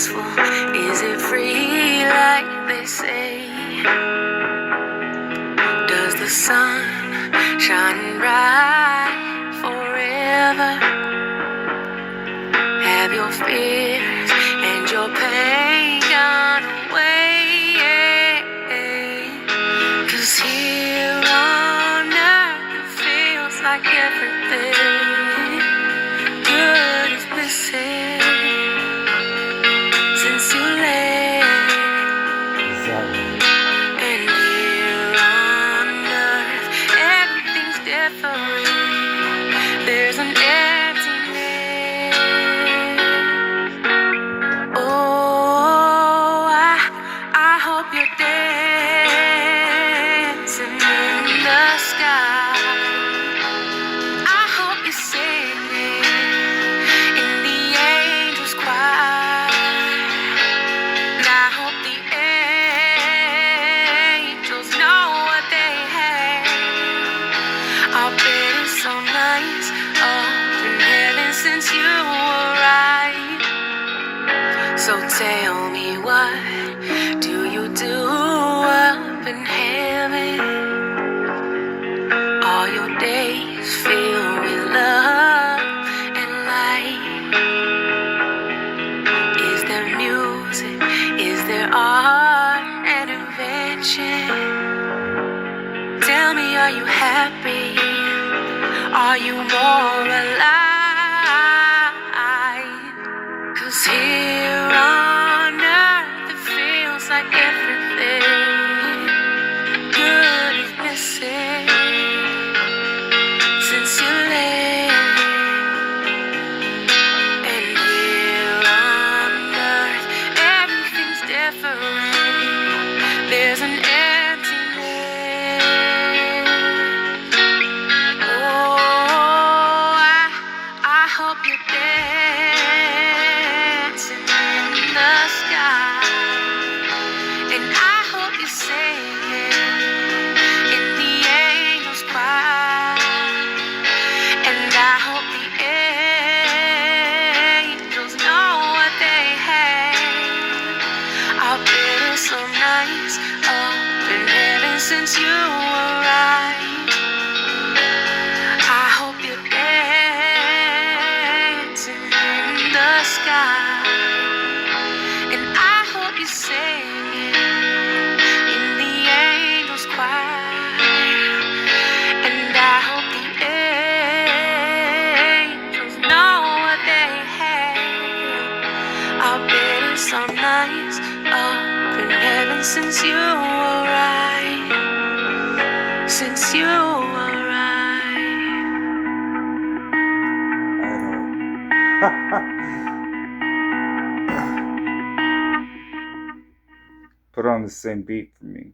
peaceful? Is it free like they say? Does the sun shine bright forever? Have your fears and your pain gone away? 'Cause here on earth it feels like everything good is missing since you left. And here on earth everything's different. There's an emptiness. Oh, I hope you're dancing in the sky. I hope you're singing in the angels' choir. And I hope the angels know what they have. I've been so nice up in heaven since you arrived. So tell me, what do you do up in heaven? All your days filled with love and light. Is there music? Is there art and invention? Tell me, are you happy? Are you more alive? 'Cause here on earth it feels like everything good is missing since you left. And here on earth everything's different. There's an emptiness. Oh, I hope you're dancing in the sky. And I hope you're singing in the angels' choir. And I hope the angels know what they have. I've been so nice up in heaven since you arrived. I hope you're dancing in the sky. And I hope you're singing in the angels' choir. And I hope the angels know what they have. I've been so nice up in heaven since you arrived. Since you arrived. Put on the same beat for me.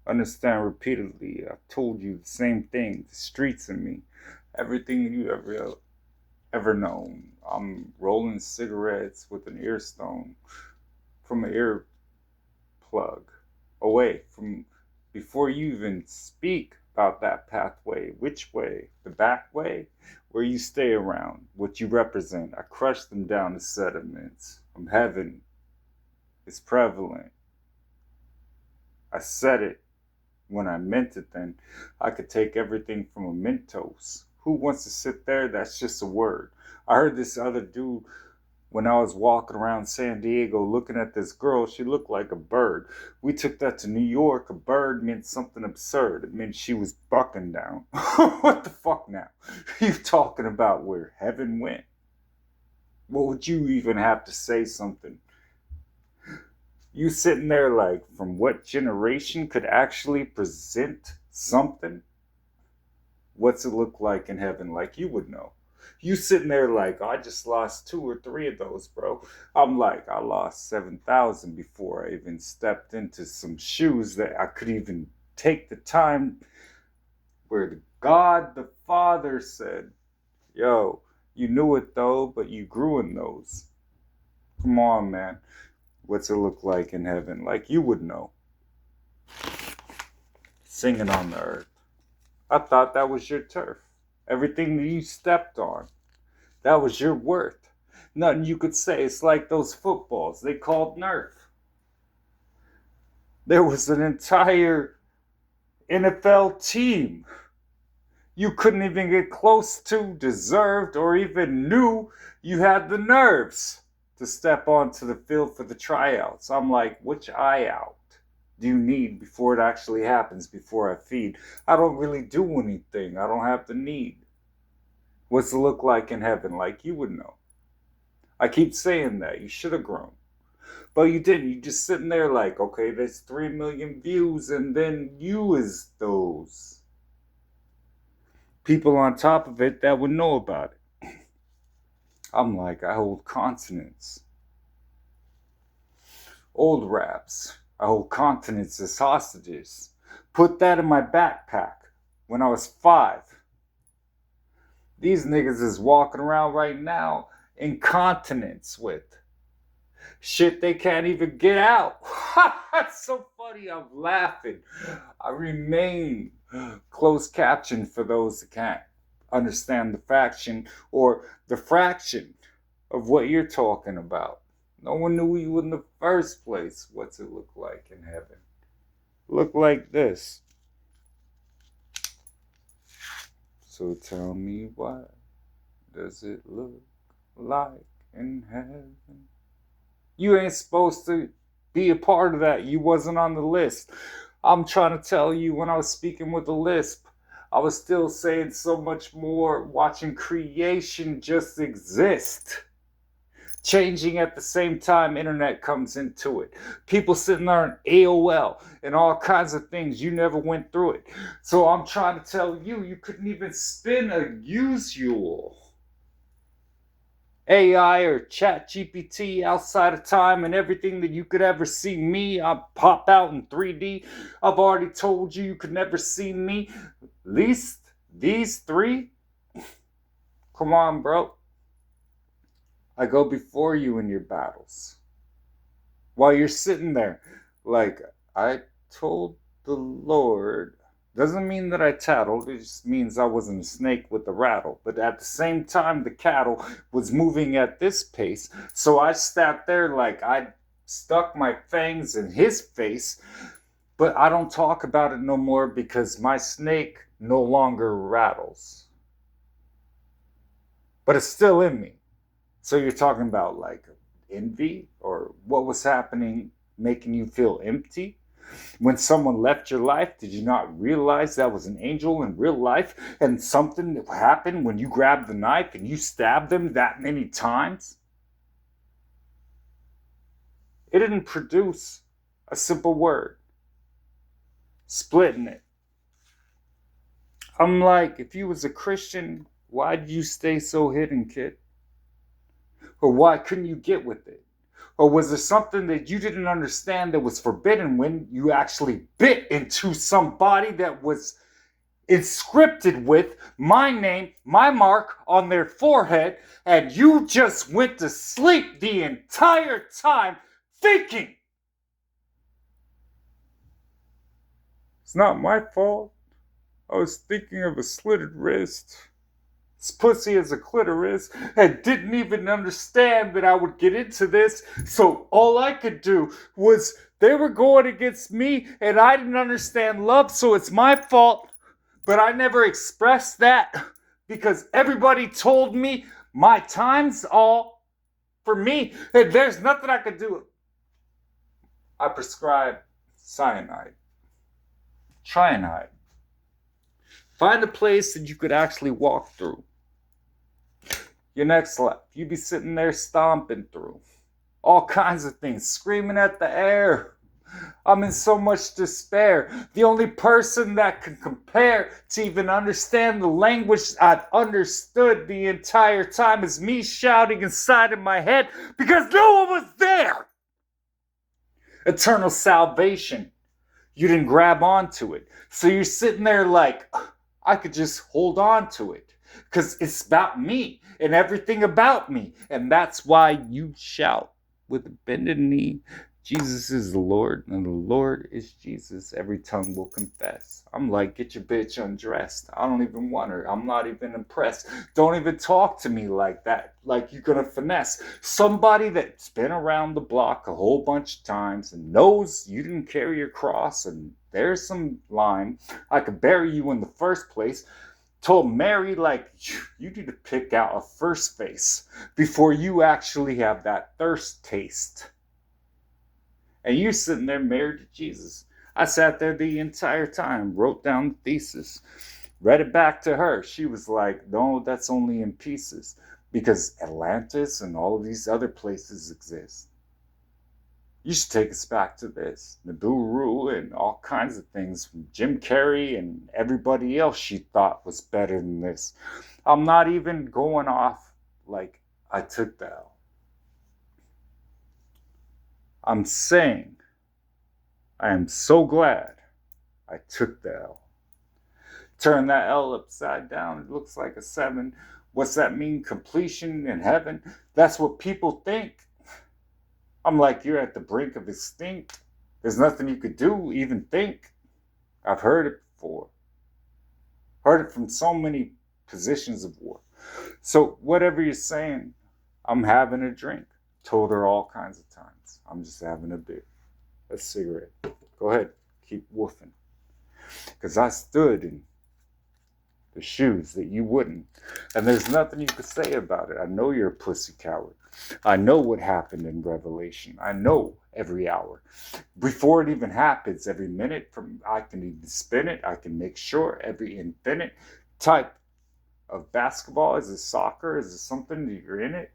Understand repeatedly. I've told you the same thing. The streets in me. Everything you ever known. I'm rolling cigarettes with an ear stone from an ear plug away from before you even speak about that pathway. Which way? The back way? Where you stay around, what you represent. I crush them down to sediments from heaven. It's prevalent. I said it when I meant it then. I could take everything from a Mentos. Who wants to sit there? That's just a word. I heard this other dude when I was walking around San Diego looking at this girl. She looked like a bird. We took that to New York. A bird meant something absurd. It meant she was bucking down. What the fuck now? You talking about where heaven went? What would you even have to say something? You sitting there like, from what generation could actually present something? What's it look like in heaven? Like, you would know. You sitting there like, I just lost 2 or 3 of those, bro. I'm like, I lost 7,000 before I even stepped into some shoes that I could even take the time where God the Father said, yo, you knew it though, but you grew in those. Come on, man. What's it look like in heaven? Like, you would know. Singing on the earth. I thought that was your turf. Everything that you stepped on, that was your worth. Nothing you could say. It's like those footballs they called Nerf. There was an entire NFL team you couldn't even get close to, deserved, or even knew you had the nerves to step onto the field for the tryouts. I'm like, which eye out do you need before it actually happens, before I feed? I don't really do anything. I don't have the need. What's it look like in heaven? Like you would know. I keep saying that. You should have grown. But you didn't. You just sitting there like, okay, there's 3 million views, and then you is those people on top of it that would know about it. I'm like, I hold continents. Old raps. I hold continents as hostages. Put that in my backpack when I was 5. These niggas is walking around right now in continents with shit they can't even get out. That's so funny. I'm laughing. I remain closed caption for those that can't understand the faction or the fraction of what you're talking about. No one knew you in the first place. What's it look like in heaven? Look like this. So tell me, what does it look like in heaven? You ain't supposed to be a part of that. You wasn't on the list. I'm trying to tell you, when I was speaking with a lisp, I was still saying so much more, watching creation just exist. Changing at the same time internet comes into it. People sitting there on AOL and all kinds of things. You never went through it. So I'm trying to tell you, you couldn't even spin a usual AI or chat GPT outside of time and everything that you could ever see me. I pop out in 3D. I've already told you could never see me. At least these 3. Come on, bro. I go before you in your battles. While you're sitting there, like, I told the Lord. Doesn't mean that I tattled. It just means I wasn't a snake with a rattle. But at the same time, the cattle was moving at this pace. So I sat there like I stuck my fangs in his face. But I don't talk about it no more because my snake no longer rattles. But it's still in me. So you're talking about like envy or what was happening making you feel empty? When someone left your life, did you not realize that was an angel in real life? And something that happened when you grabbed the knife and you stabbed them that many times? It didn't produce a simple word. Splitting it. I'm like, if you was a Christian, why did you stay so hidden, kid? Or why couldn't you get with it? Or was there something that you didn't understand that was forbidden when you actually bit into somebody that was inscripted with my name, my mark on their forehead, and you just went to sleep the entire time thinking, it's not my fault. I was thinking of a slitted wrist. This pussy is a clitoris and didn't even understand that I would get into this. So all I could do was they were going against me and I didn't understand love. So it's my fault. But I never expressed that because everybody told me my time's all for me. And there's nothing I could do. I prescribe cyanide. Trianide. Find a place that you could actually walk through. Your next life, you be sitting there stomping through all kinds of things, screaming at the air. I'm in so much despair. The only person that can compare to even understand the language I've understood the entire time is me shouting inside of my head because no one was there. Eternal salvation. You didn't grab onto it. So you're sitting there like, I could just hold on to it. Because it's about me and everything about me. And that's why you shout with a bended knee Jesus is the Lord, and the Lord is Jesus. Every tongue will confess. I'm like, get your bitch undressed. I don't even want her. I'm not even impressed. Don't even talk to me like that. Like you're gonna finesse somebody that's been around the block a whole bunch of times and knows you didn't carry your cross, and there's some line. I could bury you in the first place. Told Mary, like, you need to pick out a first face before you actually have that thirst taste. And you're sitting there married to Jesus. I sat there the entire time, wrote down the thesis, read it back to her. She was like, no, that's only in pieces because Atlantis and all of these other places exist. You should take us back to this. Nibiru and all kinds of things from Jim Carrey and everybody else she thought was better than this. I'm not even going off like I took the L. I'm saying I am so glad I took the L. Turn that L upside down. It looks like a 7. What's that mean? Completion in heaven? That's what people think. I'm like, you're at the brink of extinct. There's nothing you could do, even think. I've heard it before. Heard it from so many positions of war. So whatever you're saying, I'm having a drink. Told her all kinds of times. I'm just having a beer. A cigarette. Go ahead. Keep woofing. Because I stood in the shoes that you wouldn't. And there's nothing you could say about it. I know you're a pussy coward. I know what happened in Revelation. I know every hour. Before it even happens, every minute, I can even spin it. I can make sure every infinite type of basketball. Is it soccer? Is it something that you're in it?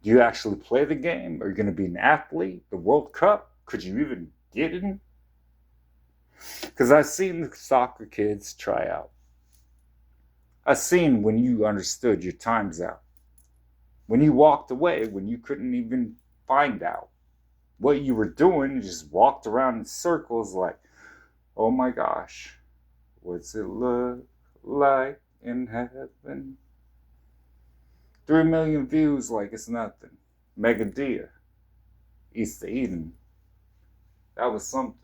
Do you actually play the game? Are you going to be an athlete? The World Cup? Could you even get in? Because I've seen the soccer kids try out. I've seen when you understood your time's out. When you walked away, when you couldn't even find out what you were doing, you just walked around in circles like, oh my gosh, what's it look like in heaven? 3 million views like it's nothing. Megadia, East of Eden. That was something.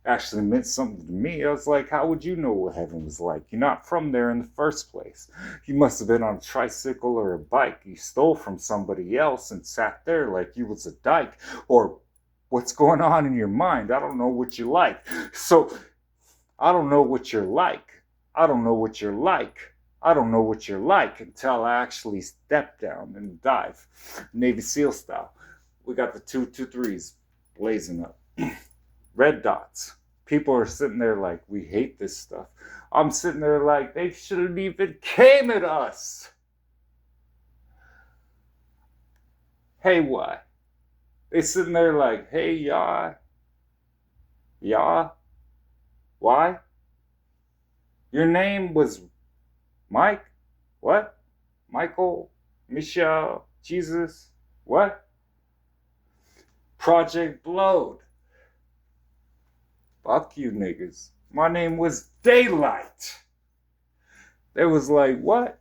Actually meant something to me. I was like, how would you know what heaven was like? You're not from there in the first place. You must have been on a tricycle or a bike. You stole from somebody else and sat there like you was a dyke. Or what's going on in your mind? I don't know what you like. So I don't know what you're like. I don't know what you're like. I don't know what you're like until I actually step down and dive. Navy SEAL style. We got the 223s blazing up. Red dots. People are sitting there like, we hate this stuff. I'm sitting there like, they shouldn't even came at us. Hey, why? They sitting there like, hey, Yah. Yah? Why? Your name was Mike? What? Michael? Michelle? Jesus? What? Project Blowed. Fuck you niggas. My name was Daylight. They was like, what?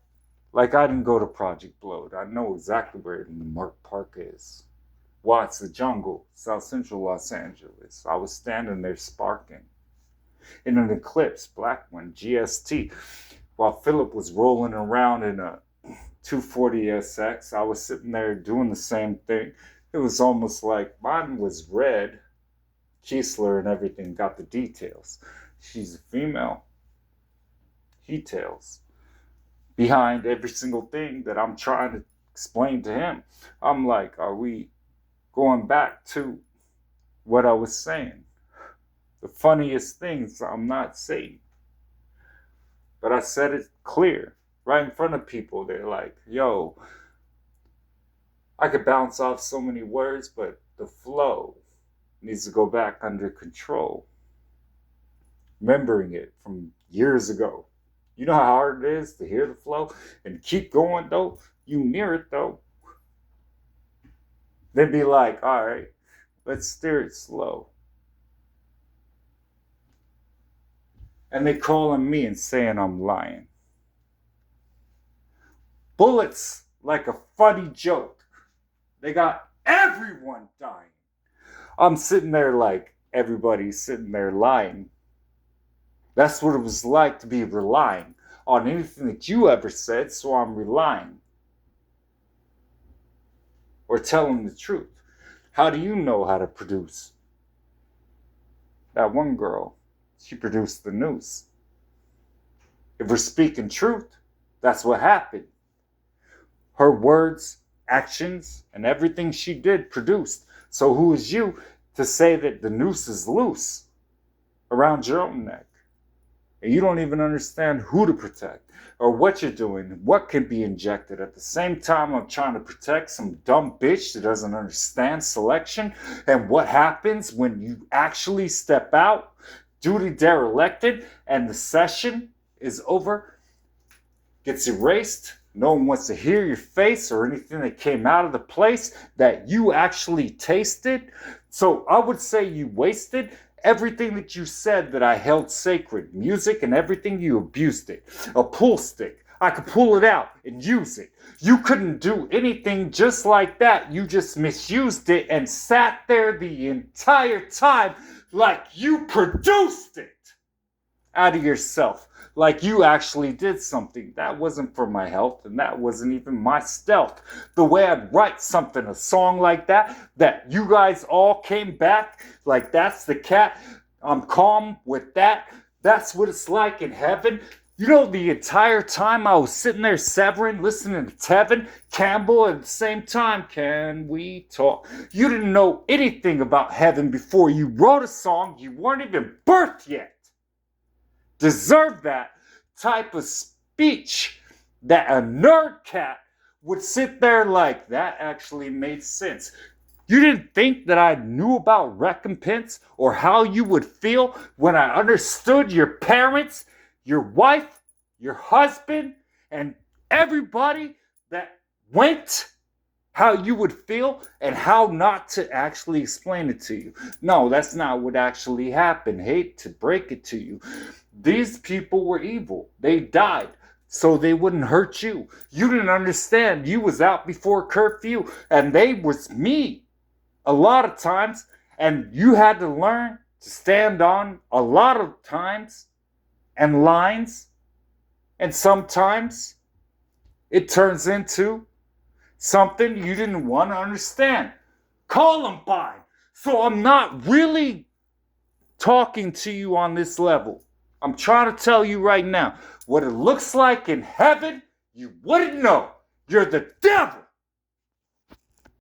Like I didn't go to Project Blowed. I know exactly where the Mark Park is. Watts, the jungle, South Central Los Angeles. I was standing there sparking. In an Eclipse, black one, GST. While Philip was rolling around in a 240SX, I was sitting there doing the same thing. It was almost like mine was red. Kiesler and everything got the details. She's a female. He tells. Behind every single thing that I'm trying to explain to him, I'm like, are we going back to what I was saying? The funniest things, I'm not saying. But I said it clear, right in front of people. They're like, yo, I could bounce off so many words, but the flow needs to go back under control. Remembering it from years ago. You know how hard it is to hear the flow and keep going though? You near it though. Then be like, all right, let's steer it slow. And they calling me and saying I'm lying. Bullets like a funny joke. They got everyone dying. I'm sitting there like everybody's sitting there lying. That's what it was like to be relying on anything that you ever said, so I'm relying. Or telling the truth. How do you know how to produce? That one girl, she produced the news. If we're speaking truth, that's what happened. Her words, actions, and everything she did produced. So who is you to say that the noose is loose around your own neck? And you don't even understand who to protect or what you're doing, what can be injected. At the same time, I'm trying to protect some dumb bitch that doesn't understand selection and what happens when you actually step out, duty derelicted, and the session is over, gets erased. No one wants to hear your face or anything that came out of the place that you actually tasted. So I would say you wasted everything that you said that I held sacred. Music and everything, you abused it. A pull stick, I could pull it out and use it. You couldn't do anything just like that. You just misused it and sat there the entire time like you produced it out of yourself. Like you actually did something. That wasn't for my health, and that wasn't even my stealth. The way I'd write something, a song like that you guys all came back, like that's the cat, I'm calm with that. That's what it's like in heaven. You know, the entire time I was sitting there severing, listening to Tevin Campbell at the same time, can we talk? You didn't know anything about heaven before you wrote a song. You weren't even birthed yet. Deserve that type of speech that a nerd cat would sit there like, that actually made sense. You didn't think that I knew about recompense or how you would feel when I understood your parents, your wife, your husband, and everybody that went, how you would feel and how not to actually explain it to you. No, that's not what actually happened. Hate to break it to you. These people were evil. They died so they wouldn't hurt you. You didn't understand. You was out before curfew and they was me a lot of times, and you had to learn to stand on a lot of times and lines, and sometimes it turns into something you didn't want to understand. Columbine. So I'm not really talking to you on this level. I'm trying to tell you right now, what it looks like in heaven, you wouldn't know. You're the devil.